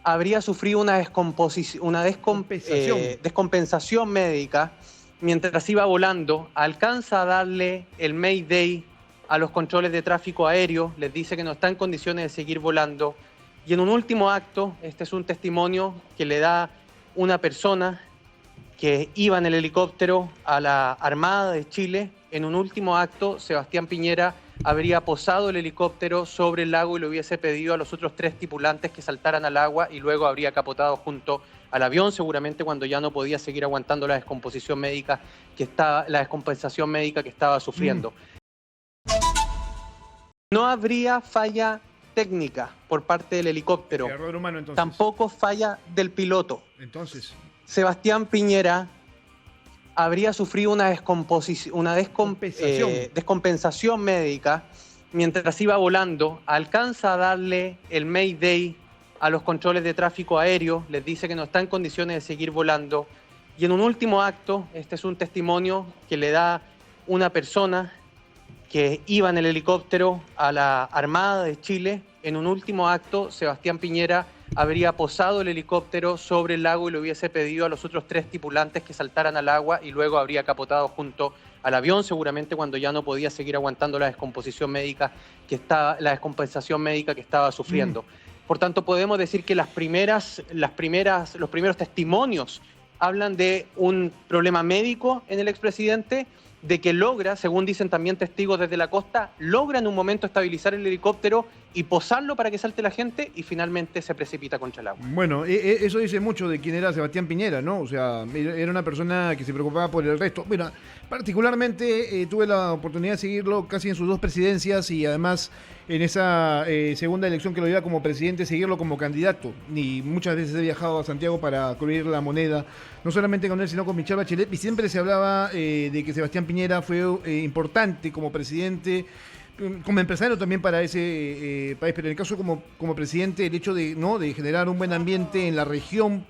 habría sufrido Compensación. descompensación médica mientras iba volando. Alcanza a darle el Mayday a los controles de tráfico aéreo, les dice que no está en condiciones de seguir volando. Y en un último acto, este es un testimonio que le da una persona que iba en el helicóptero a la Armada de Chile. En un último acto, Sebastián Piñera habría posado el helicóptero sobre el lago y le hubiese pedido a los otros 3 tripulantes que saltaran al agua y luego habría capotado junto al avión, seguramente cuando ya no podía seguir aguantando la descompensación médica que estaba sufriendo. No habría falla técnica por parte del helicóptero, Error humano, entonces. tampoco falla del piloto. Entonces, Sebastián Piñera habría sufrido una descompensación médica mientras iba volando. Alcanza a darle el Mayday a los controles de tráfico aéreo, les dice que no está en condiciones de seguir volando. Y en un último acto, este es un testimonio que le da una persona que iba en el helicóptero a la Armada de Chile. En un último acto, Sebastián Piñera habría posado el helicóptero sobre el lago y le hubiese pedido a los otros 3 tripulantes que saltaran al agua y luego habría capotado junto al avión, seguramente cuando ya no podía seguir aguantando la descompensación médica que estaba sufriendo. Por tanto, podemos decir que los primeros testimonios hablan de un problema médico en el expresidente, de que logra, según dicen también testigos desde la costa, logra en un momento estabilizar el helicóptero y posarlo para que salte la gente y finalmente se precipita contra el agua. Bueno, eso dice mucho de quién era Sebastián Piñera, ¿no? O sea, era una persona que se preocupaba por el resto. Bueno, particularmente tuve la oportunidad de seguirlo casi en sus 2 presidencias y además en esa segunda elección que lo lleva como presidente, seguirlo como candidato. Y muchas veces he viajado a Santiago para cubrir la moneda, no solamente con él, sino con Michelle Bachelet, y siempre se hablaba de que Sebastián Piñera fue importante como presidente, como empresario también para ese país, pero en el caso como presidente, el hecho de generar un buen ambiente en la región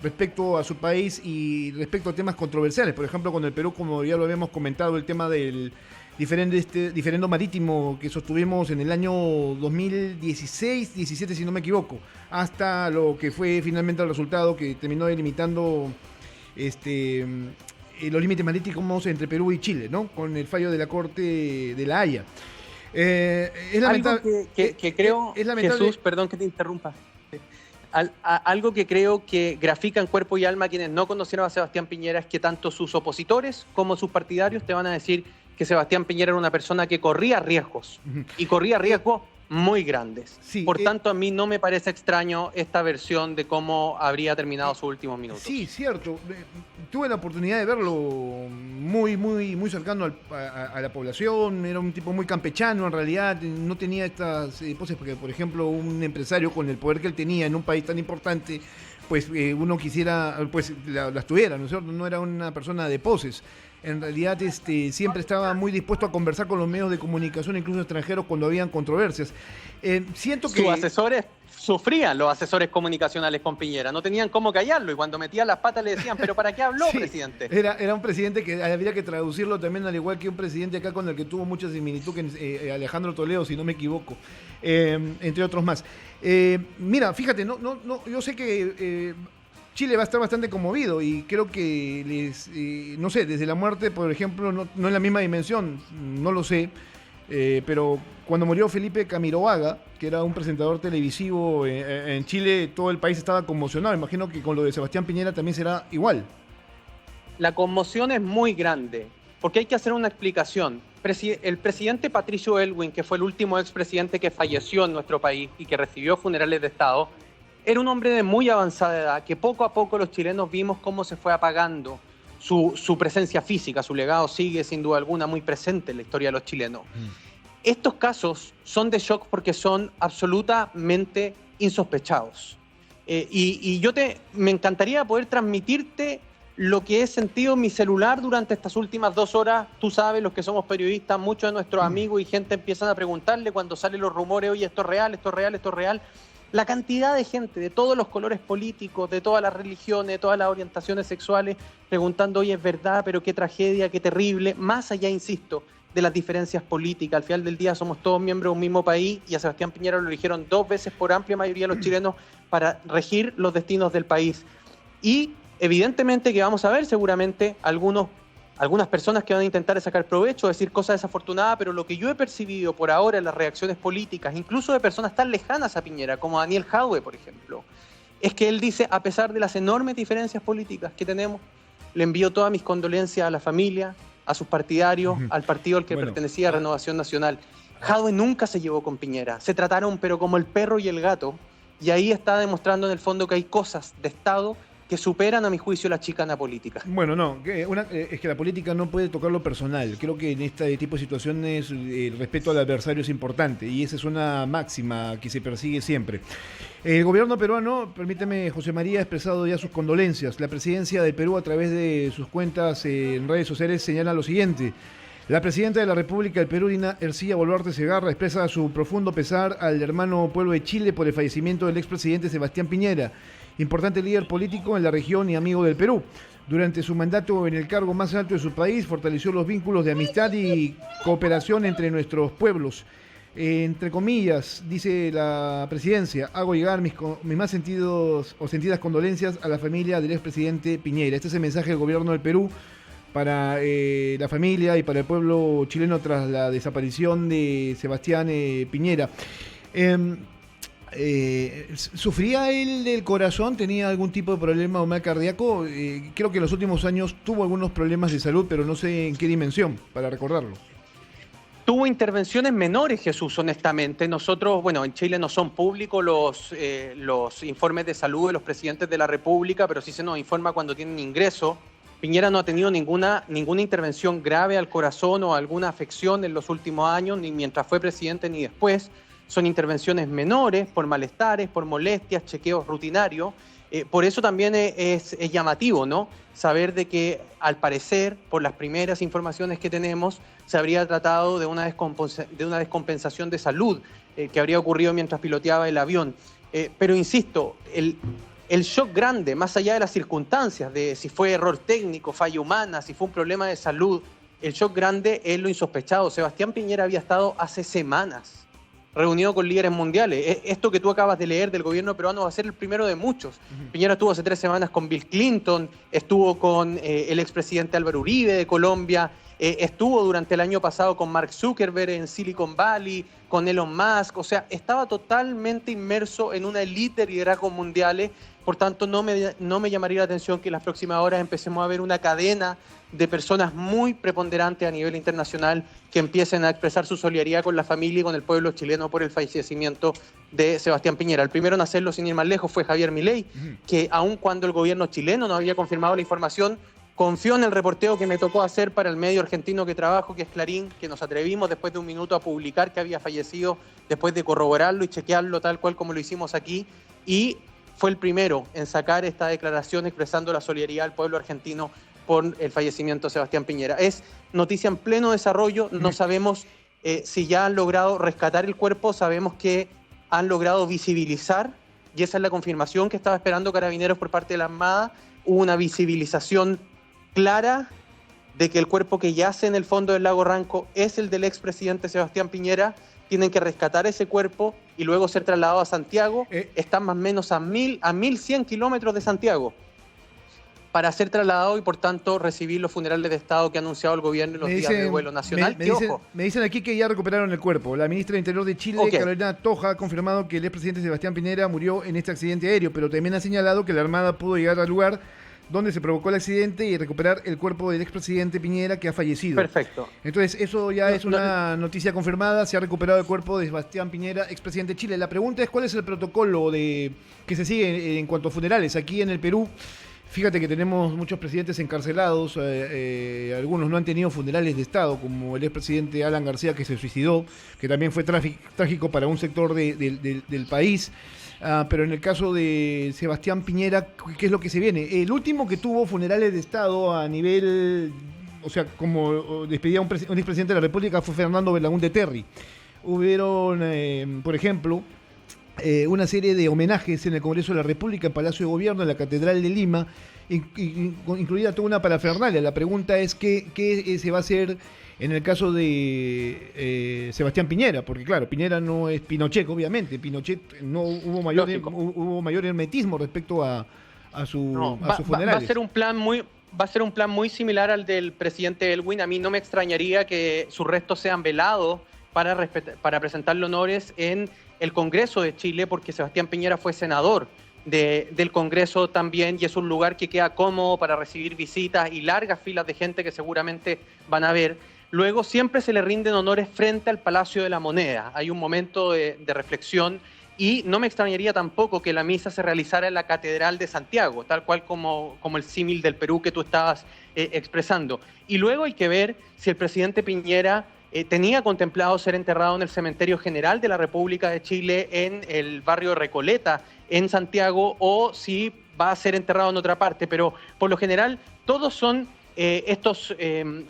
respecto a su país y respecto a temas controversiales, por ejemplo con el Perú, como ya lo habíamos comentado, el tema del diferendo marítimo que sostuvimos en el año 2016-17, si no me equivoco, hasta lo que fue finalmente el resultado que terminó delimitando los límites marítimos entre Perú y Chile, ¿no? Con el fallo de la Corte de La Haya. Es lamentable. Algo que creo, es lamentable. Jesús, perdón que te interrumpa. Algo que creo que grafica en cuerpo y alma quienes no conocieron a Sebastián Piñera es que tanto sus opositores como sus partidarios te van a decir que Sebastián Piñera era una persona que corría riesgos, y corría riesgos muy grandes. Sí, por tanto, a mí no me parece extraño esta versión de cómo habría terminado sus últimos minutos. Sí, cierto. Tuve la oportunidad de verlo muy, muy, muy cercano a la población. Era un tipo muy campechano, en realidad. No tenía estas poses, porque, por ejemplo, un empresario con el poder que él tenía en un país tan importante, pues uno quisiera, pues las tuviera, ¿no es cierto? No era una persona de poses. En realidad siempre estaba muy dispuesto a conversar con los medios de comunicación, incluso extranjeros, cuando habían controversias. Siento que... Sus asesores sufrían, los asesores comunicacionales con Piñera, no tenían cómo callarlo, y cuando metían las patas le decían, ¿pero para qué habló, sí, presidente? Era un presidente que había que traducirlo también, al igual que un presidente acá con el que tuvo mucha similitud, que Alejandro Toledo, si no me equivoco, entre otros más. Mira, fíjate, yo sé que... Chile va a estar bastante conmovido y creo que no sé, desde la muerte, por ejemplo, no en la misma dimensión, no lo sé, pero cuando murió Felipe Camiroaga, que era un presentador televisivo en Chile, todo el país estaba conmocionado. Imagino que con lo de Sebastián Piñera también será igual. La conmoción es muy grande, porque hay que hacer una explicación. El presidente Patricio Aylwin, que fue el último expresidente que falleció en nuestro país y que recibió funerales de Estado, era un hombre de muy avanzada edad, que poco a poco los chilenos vimos cómo se fue apagando su presencia física. Su legado sigue, sin duda alguna, muy presente en la historia de los chilenos. Estos casos son de shock porque son absolutamente insospechados. Me encantaría poder transmitirte lo que he sentido en mi celular durante estas últimas 2 horas. Tú sabes, los que somos periodistas, muchos de nuestros amigos y gente empiezan a preguntarle cuando salen los rumores, oye, esto es real, esto es real, esto es real. La cantidad de gente de todos los colores políticos, de todas las religiones, de todas las orientaciones sexuales, preguntando, oye, es verdad, pero qué tragedia, qué terrible, más allá, insisto, de las diferencias políticas. Al final del día somos todos miembros de un mismo país y a Sebastián Piñera lo eligieron 2 veces por amplia mayoría los chilenos para regir los destinos del país. Y evidentemente que vamos a ver seguramente algunas personas que van a intentar sacar provecho, decir cosas desafortunadas, pero lo que yo he percibido por ahora en las reacciones políticas, incluso de personas tan lejanas a Piñera, como Daniel Jadwe, por ejemplo, es que él dice, a pesar de las enormes diferencias políticas que tenemos, le envío todas mis condolencias a la familia, a sus partidarios, al partido al que pertenecía, Renovación Nacional. Jadwe nunca se llevó con Piñera, se trataron pero como el perro y el gato, y ahí está demostrando en el fondo que hay cosas de Estado que superan, a mi juicio, la chicana política. Bueno, no, es que la política no puede tocar lo personal. Creo que en este tipo de situaciones el respeto al adversario es importante y esa es una máxima que se persigue siempre. El gobierno peruano, permíteme, José María, ha expresado ya sus condolencias. La presidencia del Perú, a través de sus cuentas en redes sociales, señala lo siguiente. La presidenta de la República del Perú, Dina Ercilla Boluarte Segarra, expresa su profundo pesar al hermano pueblo de Chile por el fallecimiento del expresidente Sebastián Piñera, importante líder político en la región y amigo del Perú. Durante su mandato en el cargo más alto de su país, fortaleció los vínculos de amistad y cooperación entre nuestros pueblos. Entre comillas, dice la presidencia, hago llegar mis más sentidas condolencias a la familia del expresidente Piñera. Este es el mensaje del gobierno del Perú para la familia y para el pueblo chileno tras la desaparición de Sebastián Piñera. ¿Sufría él del corazón? ¿Tenía algún tipo de problema o mal cardíaco? Creo que en los últimos años tuvo algunos problemas de salud, pero no sé en qué dimensión, para recordarlo. Tuvo intervenciones menores, Jesús, honestamente. Nosotros, en Chile no son públicos los informes de salud de los presidentes de la República, pero sí se nos informa cuando tienen ingreso. Piñera no ha tenido ninguna intervención grave al corazón o alguna afección en los últimos años, ni mientras fue presidente ni después. Son intervenciones menores, por malestares, por molestias, chequeos rutinarios. Por eso también es llamativo, ¿no? Saber de que, al parecer, por las primeras informaciones que tenemos, se habría tratado de una descompensación de salud que habría ocurrido mientras piloteaba el avión. Pero insisto, el shock grande, más allá de las circunstancias, de si fue error técnico, falla humana, si fue un problema de salud, el shock grande es lo insospechado. Sebastián Piñera había estado hace semanas reunido con líderes mundiales. Esto que tú acabas de leer del gobierno peruano va a ser el primero de muchos. Piñera estuvo hace 3 semanas con Bill Clinton, estuvo con el expresidente Álvaro Uribe de Colombia, estuvo durante el año pasado con Mark Zuckerberg en Silicon Valley, con Elon Musk. O sea, estaba totalmente inmerso en una élite de liderazgos mundiales. Por tanto, no me llamaría la atención que en las próximas horas empecemos a ver una cadena de personas muy preponderantes a nivel internacional que empiecen a expresar su solidaridad con la familia y con el pueblo chileno por el fallecimiento de Sebastián Piñera. El primero en hacerlo, sin ir más lejos, fue Javier Milei, que aun cuando el gobierno chileno no había confirmado la información, confió en el reporteo que me tocó hacer para el medio argentino que trabajo, que es Clarín, que nos atrevimos después de un minuto a publicar que había fallecido, después de corroborarlo y chequearlo tal cual como lo hicimos aquí, y fue el primero en sacar esta declaración expresando la solidaridad al pueblo argentino por el fallecimiento de Sebastián Piñera. Es noticia en pleno desarrollo, no sabemos si ya han logrado rescatar el cuerpo, sabemos que han logrado visibilizar, y esa es la confirmación que estaba esperando Carabineros por parte de la Armada. Hubo una visibilización clara de que el cuerpo que yace en el fondo del lago Ranco es el del expresidente Sebastián Piñera. Tienen que rescatar ese cuerpo y luego ser trasladado a Santiago. Están más o menos a 1.100 kilómetros de Santiago para ser trasladado y, por tanto, recibir los funerales de Estado que ha anunciado el gobierno en los días de vuelo nacional. Me dicen aquí que ya recuperaron el cuerpo. La ministra de Interior de Chile, Carolina Toja, ha confirmado que el expresidente Sebastián Piñera murió en este accidente aéreo, pero también ha señalado que la Armada pudo llegar al lugar donde se provocó el accidente y recuperar el cuerpo del expresidente Piñera, que ha fallecido. Perfecto. Entonces, eso ya es una noticia confirmada. Se ha recuperado el cuerpo de Sebastián Piñera, expresidente de Chile. La pregunta es, ¿cuál es el protocolo que se sigue en cuanto a funerales? Aquí en el Perú, fíjate que tenemos muchos presidentes encarcelados. Algunos no han tenido funerales de Estado, como el expresidente Alan García, que se suicidó, que también fue trágico para un sector del país. Pero en el caso de Sebastián Piñera, ¿qué es lo que se viene? El último que tuvo funerales de Estado a nivel, o sea, como despedía un expresidente de la República, fue Fernando Belaúnde Terry. Hubieron, por ejemplo, una serie de homenajes en el Congreso de la República, en Palacio de Gobierno, en la Catedral de Lima, incluida toda una parafernalia. La pregunta es qué se va a hacer en el caso de Sebastián Piñera, porque claro, Piñera no es Pinochet, obviamente. Pinochet no hubo mayor hermetismo respecto a sus funerales. Va a ser un plan muy similar al del presidente Elwin. A mí no me extrañaría que sus restos sean velados para presentarle honores en el Congreso de Chile, porque Sebastián Piñera fue senador del Congreso también, y es un lugar que queda cómodo para recibir visitas y largas filas de gente que seguramente van a ver. Luego siempre se le rinden honores frente al Palacio de la Moneda. Hay un momento de reflexión, y no me extrañaría tampoco que la misa se realizara en la Catedral de Santiago, tal cual como el símil del Perú que tú estabas expresando. Y luego hay que ver si el presidente Piñera tenía contemplado ser enterrado en el Cementerio General de la República de Chile, en el barrio de Recoleta, en Santiago, o si va a ser enterrado en otra parte. Pero por lo general todos son estos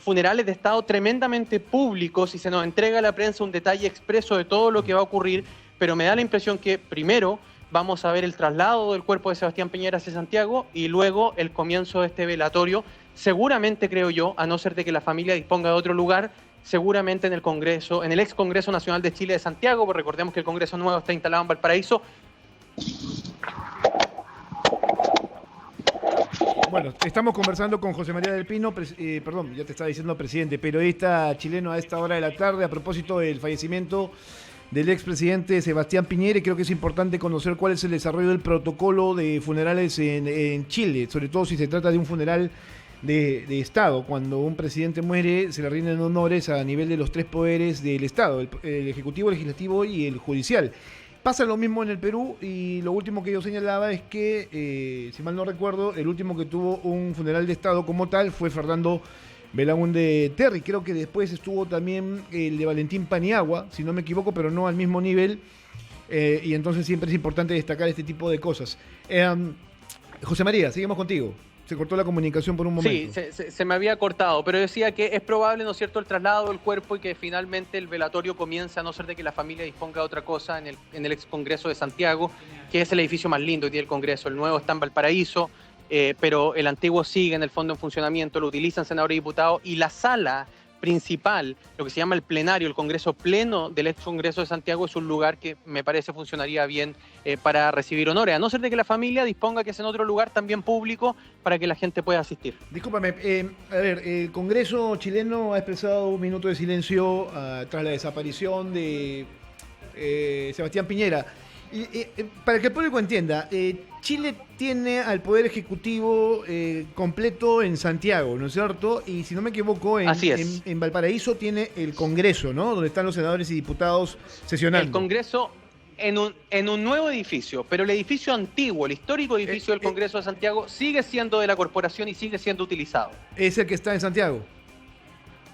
funerales de Estado tremendamente públicos, y se nos entrega a la prensa un detalle expreso de todo lo que va a ocurrir, pero me da la impresión que primero vamos a ver el traslado del cuerpo de Sebastián Piñera hacia Santiago, y luego el comienzo de este velatorio, seguramente, creo yo, a no ser de que la familia disponga de otro lugar, seguramente en el Congreso, en el ex Congreso Nacional de Chile de Santiago, porque recordemos que el Congreso nuevo está instalado en Valparaíso. Bueno, estamos conversando con José María del Pino, perdón, ya te estaba diciendo presidente, periodista chileno a esta hora de la tarde, a propósito del fallecimiento del expresidente Sebastián Piñera. Y creo que es importante conocer cuál es el desarrollo del protocolo de funerales en Chile, sobre todo si se trata de un funeral de Estado. Cuando un presidente muere, se le rinden honores a nivel de los tres poderes del Estado, el Ejecutivo, el Legislativo y el Judicial. Pasa lo mismo en el Perú, y lo último que yo señalaba es que, si mal no recuerdo, el último que tuvo un funeral de Estado como tal fue Fernando Belaúnde Terry. Creo que después estuvo también el de Valentín Paniagua, si no me equivoco, pero no al mismo nivel, y entonces siempre es importante destacar este tipo de cosas. José María, seguimos contigo. Se cortó la comunicación por un momento. Sí, se me había cortado, pero decía que es probable, ¿no es cierto?, el traslado del cuerpo, y que finalmente el velatorio comience, a no ser de que la familia disponga de otra cosa, en el ex Congreso de Santiago, que es el edificio más lindo que tiene el Congreso. El nuevo está en Valparaíso, pero el antiguo sigue en el fondo en funcionamiento, lo utilizan senadores y diputados, y la sala principal, lo que se llama el plenario, el Congreso Pleno del ex Congreso de Santiago, es un lugar que me parece funcionaría bien para recibir honores, a no ser de que la familia disponga que es en otro lugar también público para que la gente pueda asistir. Discúlpame, a ver, el Congreso chileno ha expresado un minuto de silencio tras la desaparición de Sebastián Piñera. Para que el público entienda, Chile tiene al Poder Ejecutivo completo en Santiago, ¿no es cierto? Y si no me equivoco, en Valparaíso tiene el Congreso, ¿no? Donde están los senadores y diputados sesionando. El Congreso en un nuevo edificio, pero el edificio antiguo, el histórico edificio del Congreso de Santiago, sigue siendo de la corporación y sigue siendo utilizado. Es el que está en Santiago.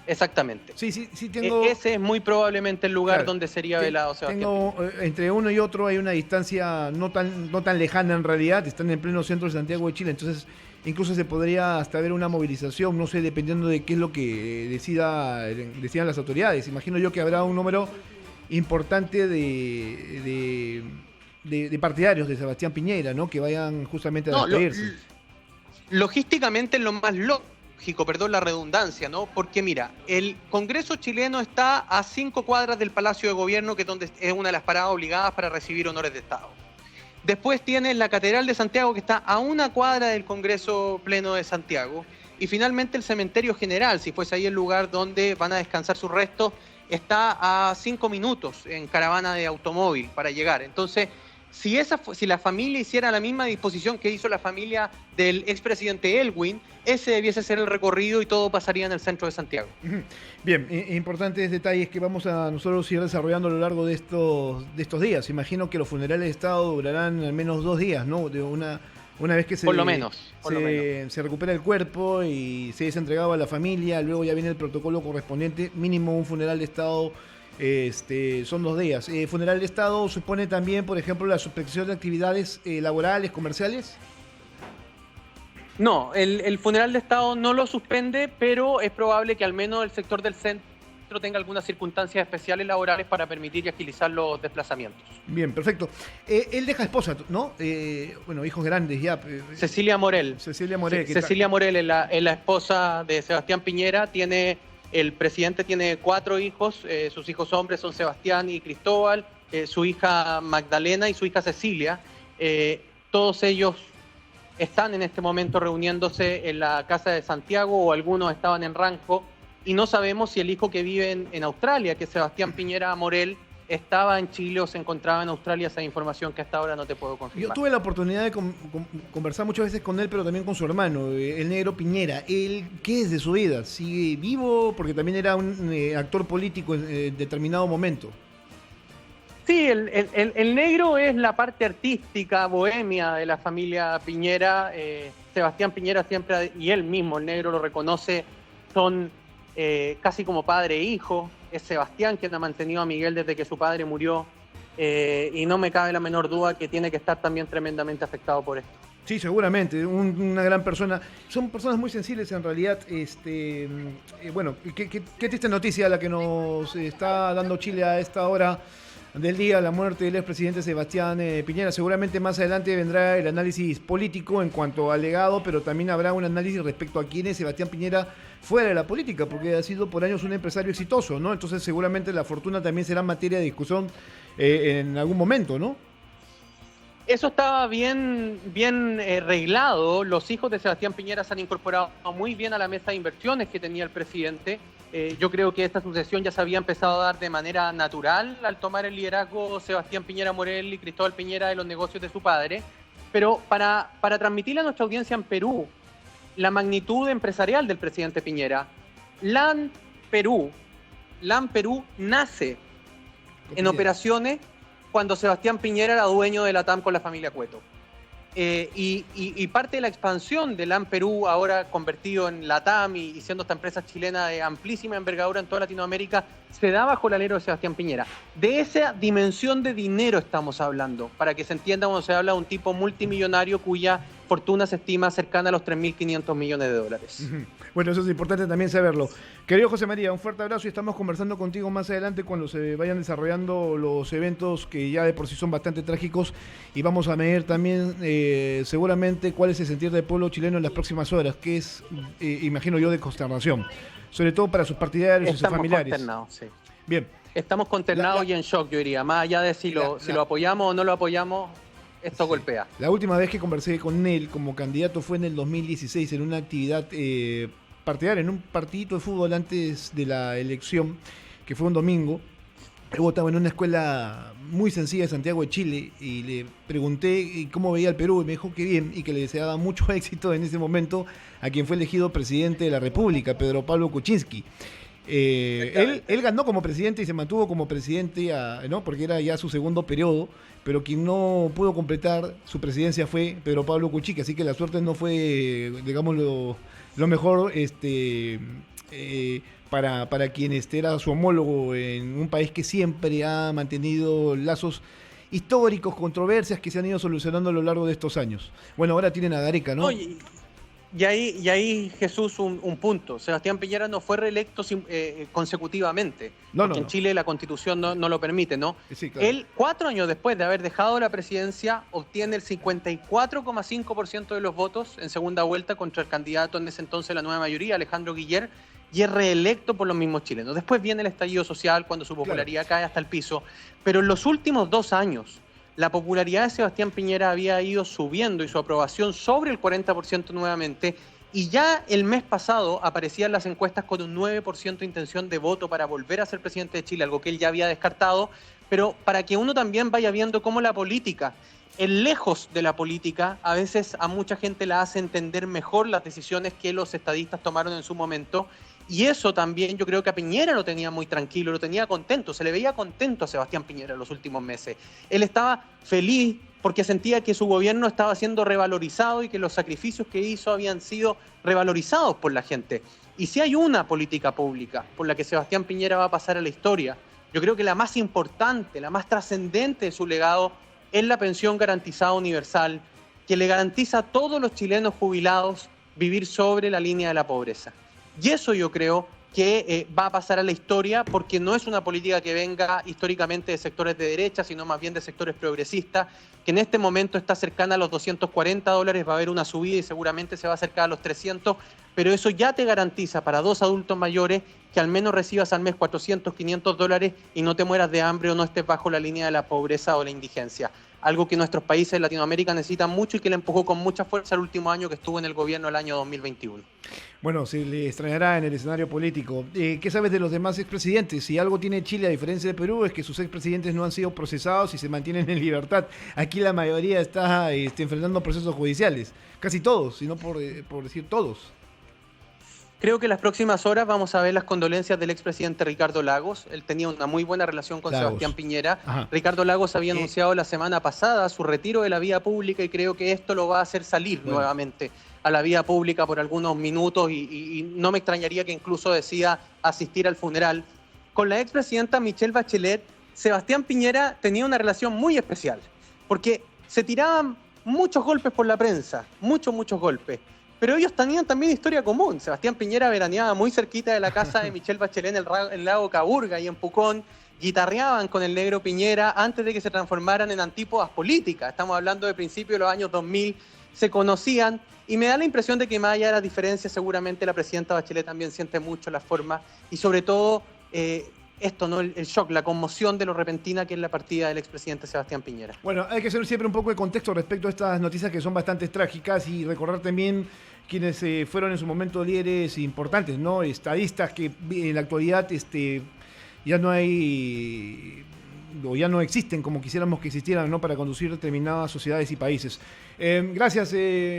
Exactamente. Sí, tengo... Ese es muy probablemente el lugar donde sería velado Sebastián. Entre uno y otro hay una distancia no tan lejana en realidad, están en pleno centro de Santiago de Chile, entonces incluso se podría hasta ver una movilización, no sé, dependiendo de qué es lo que decidan las autoridades. Imagino yo que habrá un número importante de partidarios de Sebastián Piñera, ¿no? Que vayan justamente a despedirse. Logísticamente es lo más lógico, perdón la redundancia, ¿no? Porque mira, el Congreso chileno está a 5 cuadras del Palacio de Gobierno, que es donde es una de las paradas obligadas para recibir honores de Estado. Después tienes la Catedral de Santiago, que está a 1 cuadra del Congreso Pleno de Santiago. Y finalmente el Cementerio General, si fuese ahí el lugar donde van a descansar sus restos, está a 5 minutos en caravana de automóvil para llegar. Entonces, si la familia hiciera la misma disposición que hizo la familia del expresidente Elwin, ese debiese ser el recorrido y todo pasaría en el centro de Santiago. Bien, importantes detalles que vamos a nosotros ir desarrollando a lo largo de estos días. Imagino que los funerales de Estado durarán al menos 2 días, ¿no? De una vez que por lo menos. Se recupera el cuerpo y se es entregado a la familia, luego ya viene el protocolo correspondiente, mínimo un funeral de Estado. Son 2 días. ¿Funeral de Estado supone también, por ejemplo, la suspensión de actividades laborales, comerciales? No, el funeral de Estado no lo suspende, pero es probable que al menos el sector del centro tenga algunas circunstancias especiales laborales para permitir y agilizar los desplazamientos. Bien, perfecto. Él deja esposa, ¿no? Bueno, hijos grandes ya. Cecilia Morel. Cecilia Morel. Cecilia Morel es la esposa de Sebastián Piñera. El presidente tiene 4 hijos. Sus hijos hombres son Sebastián y Cristóbal, su hija Magdalena y su hija Cecilia. Todos ellos están en este momento reuniéndose en la Casa de Santiago, o algunos estaban en Ranco, y no sabemos si el hijo que vive en Australia, que es Sebastián Piñera Morel, estaba en Chile o se encontraba en Australia. Esa información que hasta ahora no te puedo confirmar. Yo tuve la oportunidad de conversar muchas veces con él, pero también con su hermano, el negro Piñera. ¿Él qué es de su vida? ¿Sigue vivo? Porque también era un actor político en determinado momento. Sí, el negro es la parte artística, bohemia de la familia Piñera. Sebastián Piñera siempre, y él mismo, el negro, lo reconoce, son casi como padre e hijo. Es Sebastián quien ha mantenido a Miguel desde que su padre murió, y no me cabe la menor duda que tiene que estar también tremendamente afectado por esto. Sí, seguramente, una gran persona. Son personas muy sensibles en realidad. Bueno, qué triste noticia la que nos está dando Chile a esta hora del día, la muerte del expresidente Sebastián Piñera. Seguramente más adelante vendrá el análisis político en cuanto al legado, pero también habrá un análisis respecto a quién es Sebastián Piñera fuera de la política, porque ha sido por años un empresario exitoso, ¿no? Entonces seguramente la fortuna también será materia de discusión en algún momento, ¿no? Eso estaba bien reglado. Los hijos de Sebastián Piñera se han incorporado muy bien a la mesa de inversiones que tenía el presidente. Yo creo que esta sucesión ya se había empezado a dar de manera natural al tomar el liderazgo Sebastián Piñera Morel y Cristóbal Piñera de los negocios de su padre. Pero para transmitirle a nuestra audiencia en Perú la magnitud empresarial del presidente Piñera, LAN Perú nace en operaciones cuando Sebastián Piñera era dueño de la TAM con la familia Cueto. Y parte de la expansión de LAN Perú, ahora convertido en la TAM y siendo esta empresa chilena de amplísima envergadura en toda Latinoamérica, se da bajo el alero de Sebastián Piñera. De esa dimensión de dinero estamos hablando, para que se entienda cuando se habla de un tipo multimillonario cuya fortuna se estima cercana a los 3.500 millones de dólares. Bueno, eso es importante también saberlo. Querido José María, un fuerte abrazo y estamos conversando contigo más adelante cuando se vayan desarrollando los eventos que ya de por sí son bastante trágicos, y vamos a medir también seguramente cuál es el sentir del pueblo chileno en las próximas horas, que es, imagino yo, de consternación, sobre todo para sus partidarios y sus familiares. Consternados, sí. Bien. Estamos consternados y en shock, yo diría, más allá de si lo apoyamos o no lo apoyamos. Esto golpea. La última vez que conversé con él como candidato fue en el 2016 en una actividad partidaria, en un partidito de fútbol antes de la elección, que fue un domingo. Él estaba en una escuela muy sencilla de Santiago de Chile y le pregunté cómo veía el Perú y me dijo que bien y que le deseaba mucho éxito en ese momento a quien fue elegido presidente de la República, Pedro Pablo Kuczynski. Él ganó como presidente y se mantuvo como presidente, ¿no? Porque era ya su segundo periodo, pero quien no pudo completar su presidencia fue Pedro Pablo Kuczynski, así que la suerte no fue, digamos, lo mejor para quien era su homólogo en un país que siempre ha mantenido lazos históricos, controversias que se han ido solucionando a lo largo de estos años. Bueno, ahora tienen a Gareca, ¿no? Oye, y ahí Jesús, un punto. Sebastián Piñera no fue reelecto consecutivamente, porque en Chile la Constitución no lo permite, ¿no? Sí, claro. Él, 4 años después de haber dejado la presidencia, obtiene el 54,5% de los votos en segunda vuelta contra el candidato en ese entonces de la nueva mayoría, Alejandro Guiller, y es reelecto por los mismos chilenos. Después viene el estallido social, cuando su popularidad cae hasta el piso, pero en los últimos 2 años la popularidad de Sebastián Piñera había ido subiendo y su aprobación sobre el 40% nuevamente, y ya el mes pasado aparecían las encuestas con un 9% de intención de voto para volver a ser presidente de Chile, algo que él ya había descartado, pero para que uno también vaya viendo cómo la política, el lejos de la política, a veces a mucha gente la hace entender mejor las decisiones que los estadistas tomaron en su momento. Y eso también yo creo que a Piñera lo tenía muy tranquilo, lo tenía contento, se le veía contento a Sebastián Piñera en los últimos meses. Él estaba feliz porque sentía que su gobierno estaba siendo revalorizado y que los sacrificios que hizo habían sido revalorizados por la gente. Y si hay una política pública por la que Sebastián Piñera va a pasar a la historia, yo creo que la más importante, la más trascendente de su legado es la pensión garantizada universal, que le garantiza a todos los chilenos jubilados vivir sobre la línea de la pobreza. Y eso yo creo que va a pasar a la historia porque no es una política que venga históricamente de sectores de derecha, sino más bien de sectores progresistas, que en este momento está cercana a los $240, va a haber una subida y seguramente se va a acercar a los 300, pero eso ya te garantiza para 2 adultos mayores que al menos recibas al mes $400, $500 y no te mueras de hambre o no estés bajo la línea de la pobreza o la indigencia. Algo que nuestros países de Latinoamérica necesitan mucho y que le empujó con mucha fuerza el último año que estuvo en el gobierno, el año 2021. Bueno, se le extrañará en el escenario político. ¿Qué sabes de los demás expresidentes? Si algo tiene Chile, a diferencia de Perú, es que sus expresidentes no han sido procesados y se mantienen en libertad. Aquí la mayoría está enfrentando procesos judiciales. Casi todos, si no por decir todos. Creo que en las próximas horas vamos a ver las condolencias del expresidente Ricardo Lagos. Él tenía una muy buena relación con Sebastián Piñera. Ajá. Ricardo Lagos había anunciado la semana pasada su retiro de la vía pública y creo que esto lo va a hacer salir nuevamente a la vía pública por algunos minutos y no me extrañaría que incluso decida asistir al funeral. Con la expresidenta Michelle Bachelet, Sebastián Piñera tenía una relación muy especial porque se tiraban muchos golpes por la prensa, muchos golpes. Pero ellos tenían también historia común. Sebastián Piñera veraneaba muy cerquita de la casa de Michelle Bachelet en el lago Caburga y en Pucón. Guitarreaban con el negro Piñera antes de que se transformaran en antípodas políticas. Estamos hablando de principios de los años 2000. Se conocían y me da la impresión de que más allá de las diferencias, seguramente la presidenta Bachelet también siente mucho la forma y sobre todo esto, ¿no? El shock, la conmoción de lo repentina que es la partida del expresidente Sebastián Piñera. Bueno, hay que hacer siempre un poco de contexto respecto a estas noticias que son bastante trágicas y recordar también quienes fueron en su momento líderes importantes, ¿no? Estadistas que en la actualidad ya no hay o ya no existen como quisiéramos que existieran, ¿no? Para conducir determinadas sociedades y países. Gracias,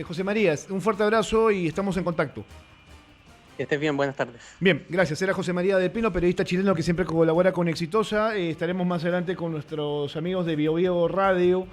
José María. Un fuerte abrazo y estamos en contacto. Que estés bien, buenas tardes. Bien, gracias. Era José María del Pino, periodista chileno que siempre colabora con Exitosa. Estaremos más adelante con nuestros amigos de BioBio Radio.